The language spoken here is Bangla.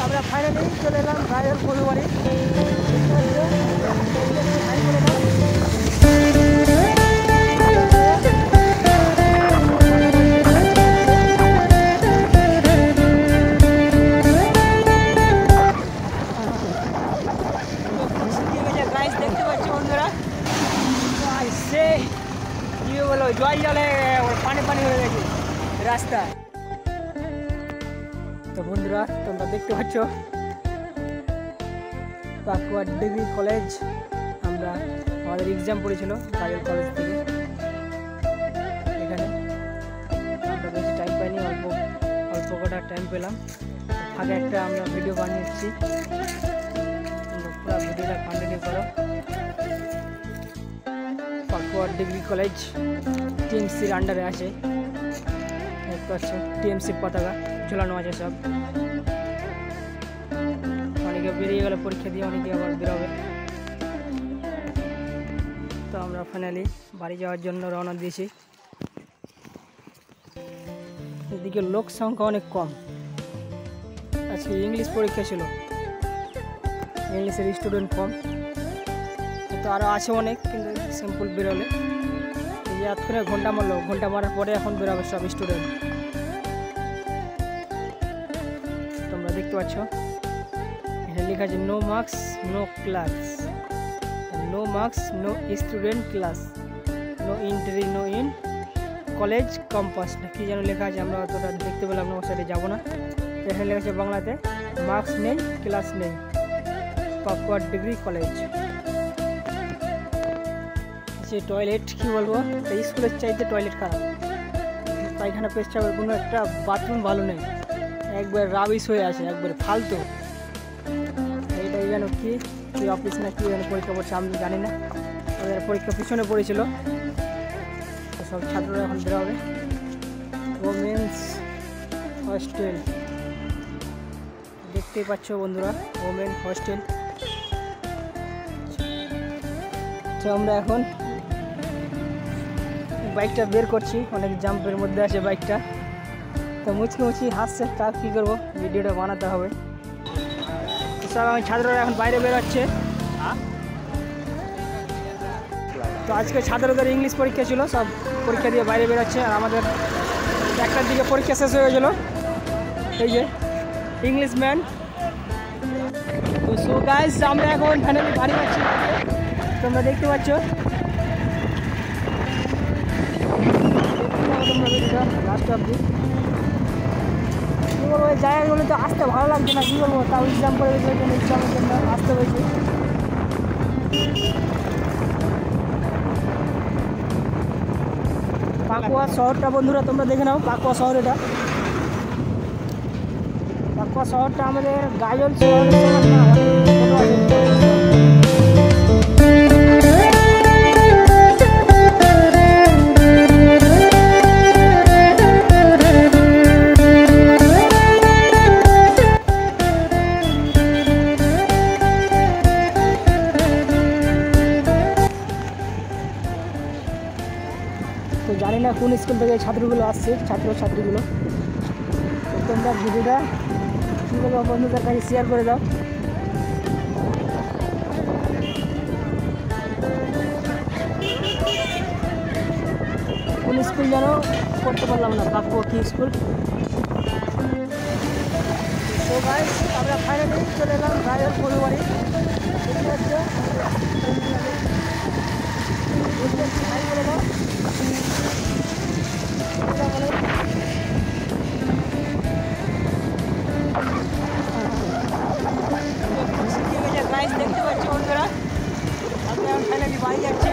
আমরা ফাইনালি চলে এলাম রায়ের পরিবারে। দেখতে পাচ্ছি বন্ধুরা, কি বলো, জল জলে পানি পানি হয়ে গেছে রাস্তা। তো বন্ধুরা তোমরা দেখতে পাচ্ছ পাকুয়া ডিগ্রি কলেজ। আমরা আমাদের এক্সাম পড়েছিল রায়ের কলেজ থেকে। এখানে আমরা বেশি টাইম পাইনি, অল্প কটা টাইম পেলাম। আগে একটা আমরা ভিডিও বানিয়েছি, পুরো ভিডিওটা কন্টিনিউ করো। পাকুয়া ডিগ্রি কলেজ টিএমসির আন্ডারে আছে। দেখতে পাচ্ছ টিএমসির পতাকা ঝোলানো আছে সব। অনেকে বেরিয়ে গেলে পরীক্ষা দিয়ে, অনেকে আবার বেরোবে। তো আমরা ফাইনালি বাড়ি যাওয়ার জন্য রওনা দিয়েছি। এদিকে লোক সংখ্যা অনেক কম। আজকে ইংলিশ পরীক্ষা ছিল, ইংলিশের স্টুডেন্ট কম। তো আরও আছে অনেক, কিন্তু সিম্পল বেরোলে এই যে এত করে ঘন্টা মারলো, ঘন্টা মারার পরে এখন বেরোবে সব স্টুডেন্ট। তোমরা দেখতে পাচ্ছ এখানে লেখা আছে no marks no class, no marks no student class, no entry no in college campus না কি যেন লেখা আছে। আমরা অতটা দেখতে পেলাম না, ওর সাইডে যাবো না। এখানে লেখা আছে বাংলাতে মার্কস নেই ক্লাস নেই, পাকুয়া ডিগ্রি কলেজ। সে টয়লেট কি বলবো, স্কুলের চাইতে টয়লেট খারাপ। পায়খানা পেশাবের কোনো একটা বাথরুম ভালো নেই, একবার রাবিশ হয়ে আছে, একবার ফালতু। এইটাই যেন কি অফিস না কি যেন পরীক্ষা পড়ছে, আমি জানি না। ওদের পরীক্ষা পিছনে পড়েছিল, সব ছাত্ররা এখন বেরোবে। ওমেন্স হস্টেল দেখতেই পাচ্ছ বন্ধুরা, ওমেন হস্টেল। তো আমরা এখন বাইকটা বের করছি, অনেক জাম্পের মধ্যে আছে বাইকটা। তো মুচকি হাসছে, তা কী করবো, ভিডিওটা বানাতে হবে। সব আমি ছাত্ররা এখন বাইরে বেরোচ্ছে। তো আজকে ছাত্রদের ইংলিশ পরীক্ষা ছিল, সব পরীক্ষা দিয়ে বাইরে বেরোচ্ছে। আর আমাদের 1টার দিকে পরীক্ষা শেষ হয়ে গেছিলো। এই যে ইংলিশ ম্যান। তো সো গাইস আমরা এখন ফাইনালি বাড়ি যাচ্ছি। তোমরা দেখতে পাচ্ছ লাস্ট অব্দি। কী বলবো, এই জায়গাগুলো তো আসতে ভালো লাগছে না, কী বলবো। তাও এক্সাম করে এক্সামের জন্য আসতে হয়েছে। পাকুয়া শহরটা বন্ধুরা তোমরা দেখে নাও, পাকুয়া শহর এটা। পাকুয়া শহরটা আমাদের গাজল শহরের সমান না, ছোটো আছে। তো জানি না কোন স্কুল থেকে ছাত্রগুলো আসছে, ছাত্রছাত্রীগুলো। তোমরা ভিডিওটা কী বলবো বন্ধুদের কাছে শেয়ার করে দাও। কোন স্কুল যেন করতে পারলাম না, পাকুয়া কি স্কুল। তো গাইস আমরা ফাইনালি চলে এলাম রায়ের পরিবারে। দেখতে পাচ্ছি বন্ধুরা, আমরা ফাইনালি বাড়ি যাচ্ছি।